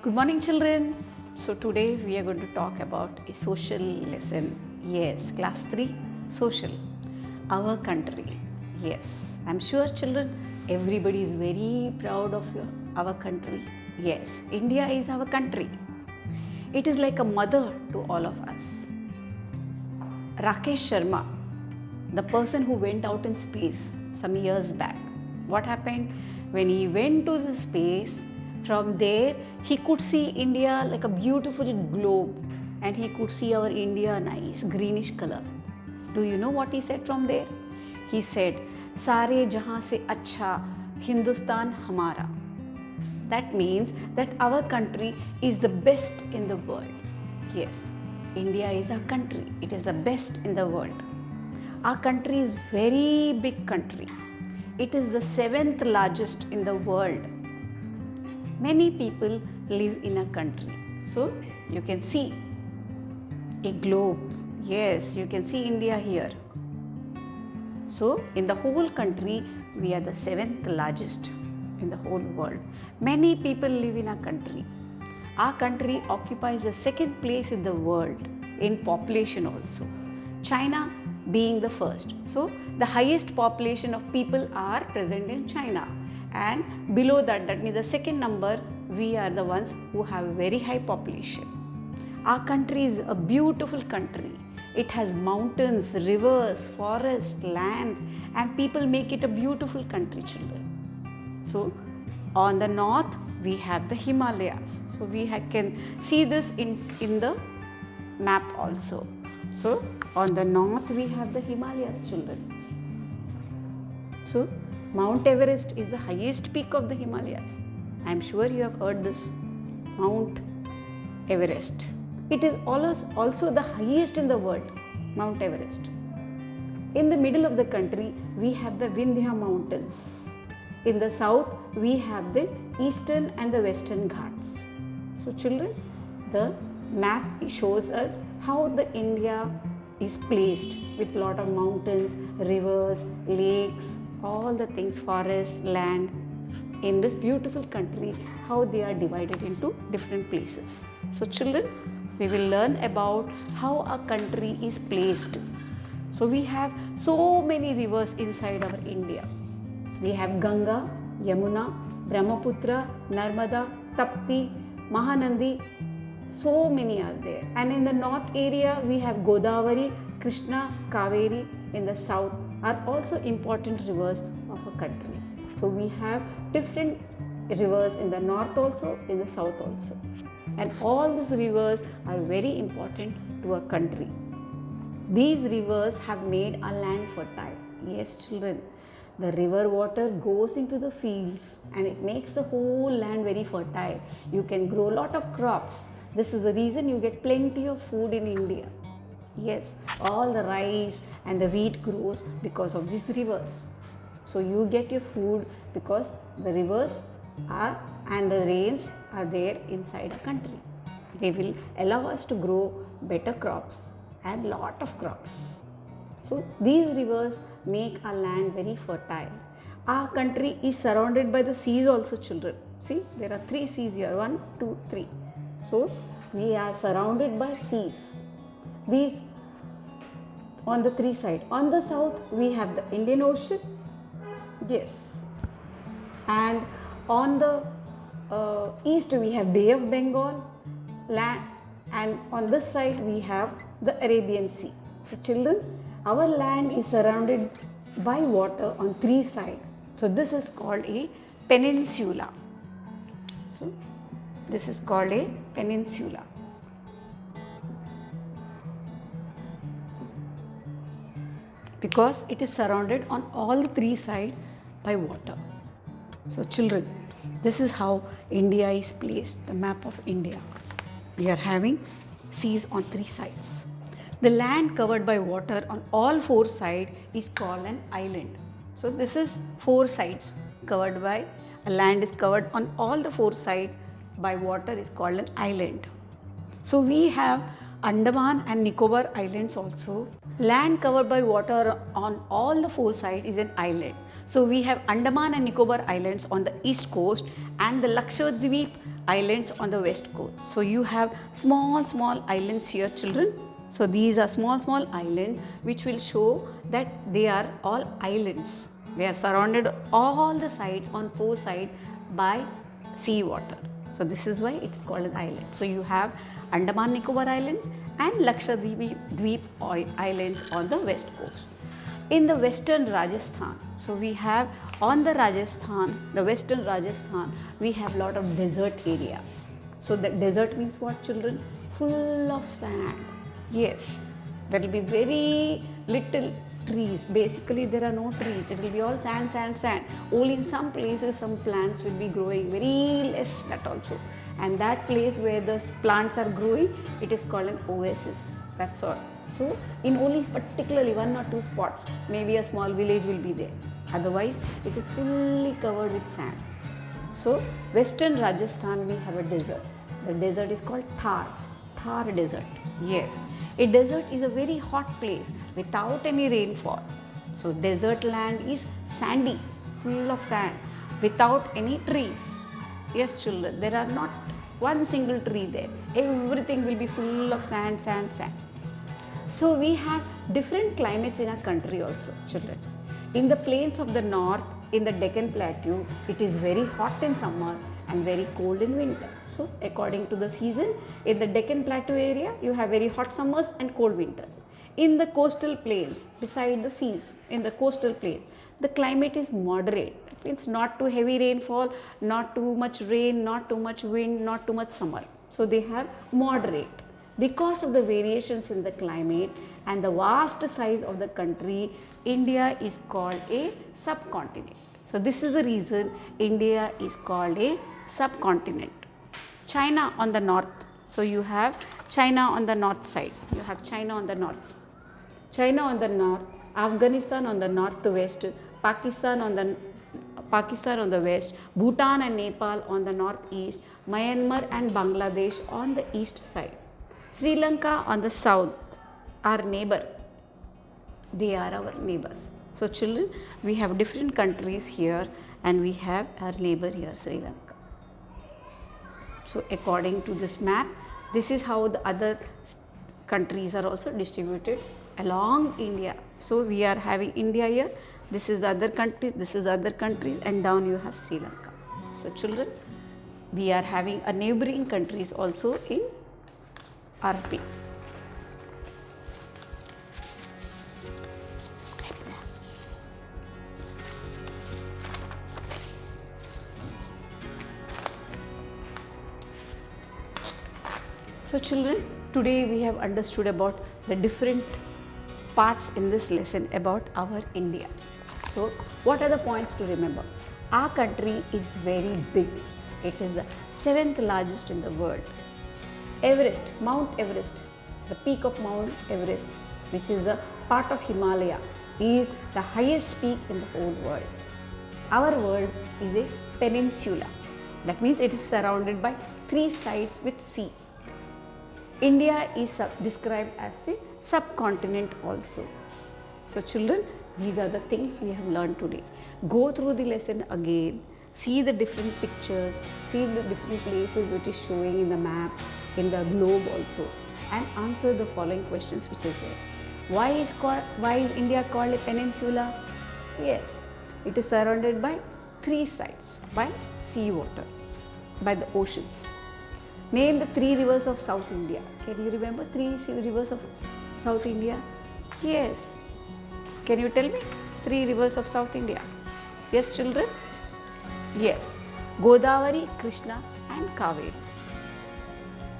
Good morning, children. So today we are going to talk about a social lesson. Yes, class 3 social. Our country. Yes, I'm sure, children, everybody is very proud of our country. Yes, India is our country. It is like a mother to all of us. Rakesh Sharma, the person who went out in space some years back, what happened? When he went to the space, from there he could see India like a beautiful globe, and he could see our India nice greenish color. Do you know what he said from there? He said, "Sare jahan se acha Hindustan hamara." That means that our country is the best in the world. Yes, India is our country. It is the best in the world. Our country is very big country. It is the 7th largest in the world. Many people live in a country. So you can see a globe. Yes, you can see India here. So in the whole country, we are the 7th largest in the whole world. Many people live in our country. Our country occupies the 2nd place in the world in population also. China being the first. So the highest population of people are present in China, and below that, that means the 2nd number, we are the ones who have a very high population. Our country is a beautiful country. It has mountains, rivers, forests, lands, and people make it a beautiful country, children. So on the north we have the Himalayas. So we can see this in the map also. So on the north we have the Himalayas, children. So Mount Everest is the highest peak of the Himalayas. I am sure you have heard this, Mount Everest. It is also the highest in the world, Mount Everest. In the middle of the country we have the Vindhya mountains. In the south we have the eastern and the western Ghats. So children, the map shows us how the India is placed with lot of mountains, rivers, lakes, all the things, forest, land, in this beautiful country, how they are divided into different places. So children, we will learn about how our country is placed. So we have so many rivers inside our India. We have Ganga, Yamuna, Brahmaputra, Narmada, Tapti, Mahanandi. So many are there. And in the north area we have Godavari, Krishna, Kaveri. In the south are also important rivers of a country. So we have different rivers in the north also, in the south also. And all these rivers are very important to a country. These rivers have made our land fertile. Yes, children. The river water goes into the fields and it makes the whole land very fertile. You can grow a lot of crops. This is the reason you get plenty of food in India. Yes, all the rice and the wheat grows because of these rivers. So you get your food because the rivers are and the rains are there inside a country. They will allow us to grow better crops and lot of crops. So these rivers make our land very fertile. Our country is surrounded by the seas also, children. See, there are 3 seas here, 1, 2, 3. So we are surrounded by seas. These on the 3 sides. On the south we have the Indian Ocean. Yes. And on the east we have Bay of Bengal land, and on this side we have the Arabian Sea. So children, our land is surrounded by water on 3 sides. So this is called a peninsula. So this is called a peninsula. Because it is surrounded on all 3 sides by water. So children, this is how India is placed, the map of India. We are having seas on 3 sides. The land covered by water on all 4 sides is called an island. So this is 4 sides covered by, a land is covered on all the 4 sides by water is called an island. So we have Andaman and Nicobar Islands also. Land covered by water on all the 4 sides is an island. So we have Andaman and Nicobar Islands on the east coast and the Lakshadweep islands on the west coast. So you have small islands here, children. So these are small islands which will show that they are all islands. They are surrounded all the sides on 4 sides by sea water. So this is why it's called an island. So you have Andaman Nicobar Islands and Lakshadweep Islands on the west coast. In the western Rajasthan, so we have on the western Rajasthan, we have lot of desert area. So the desert means what, children? Full of sand. Yes, there will be very little trees. Basically there are no trees. It will be all sand. Only in some places some plants will be growing, very less that also. And that place where the plants are growing, it is called an oasis. That's all. So in only particularly 1 or 2 spots, maybe a small village will be there. Otherwise it is fully covered with sand. So western Rajasthan, we have a desert. The desert is called Thar desert. Yes, a desert is a very hot place without any rainfall. So desert land is sandy, full of sand, without any trees. Yes, children, there are not one single tree there. Everything will be full of sand. So we have different climates in our country also, children. In the plains of the north, in the Deccan Plateau, it is very hot in summer and very cold in winter. So according to the season, in the Deccan Plateau area, you have very hot summers and cold winters. In the coastal plains, beside the seas, in the coastal plains, the climate is moderate. It means not too heavy rainfall, not too much rain, not too much wind, not too much summer. So they have moderate. Because of the variations in the climate and the vast size of the country, India is called a subcontinent. So this is the reason India is called a subcontinent. China on the north. So you have China on the north side. You have China on the north. China on the north, Afghanistan on the northwest, Pakistan on the west, Bhutan and Nepal on the northeast, Myanmar and Bangladesh on the east side. Sri Lanka on the south, our neighbor. They are our neighbors. So children, we have different countries here and we have our neighbor here, Sri Lanka. So according to this map, this is how the other countries are also distributed along India. So we are having India here, this is the other countries, this is the other countries, and down you have Sri Lanka. So children, we are having a neighboring countries also in RP. So children, today we have understood about the different parts in this lesson about our India. So what are the points to remember? Our country is very big. It is the 7th largest in the world. Everest, Mount Everest, the peak of Mount Everest, which is a part of Himalaya, is the highest peak in the whole world. Our world is a peninsula. That means it is surrounded by 3 sides with sea. India is described as a subcontinent also. So children, these are the things we have learned today. Go through the lesson again, see the different pictures, see the different places which is showing in the map, in the globe also, and answer the following questions which is there. Why is India called a peninsula? Yes, it is surrounded by 3 sides by sea water, by the oceans. Name the 3 rivers of South India. Can you remember 3 rivers of South India? Yes. Can you tell me 3 rivers of South India? Yes, children? Yes. Godavari, Krishna and Kaveri.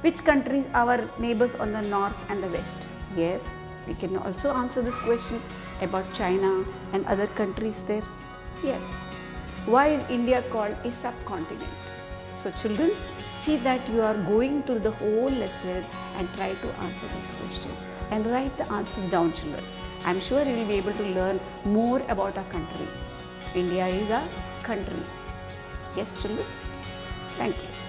Which countries are our neighbors on the north and the west? Yes. We can also answer this question about China and other countries there. Yes. Why is India called a subcontinent? So children, see that you are going through the whole lesson and try to answer these questions and write the answers down, children. I am sure you will be able to learn more about our country. India is a country. Yes, children? Thank you.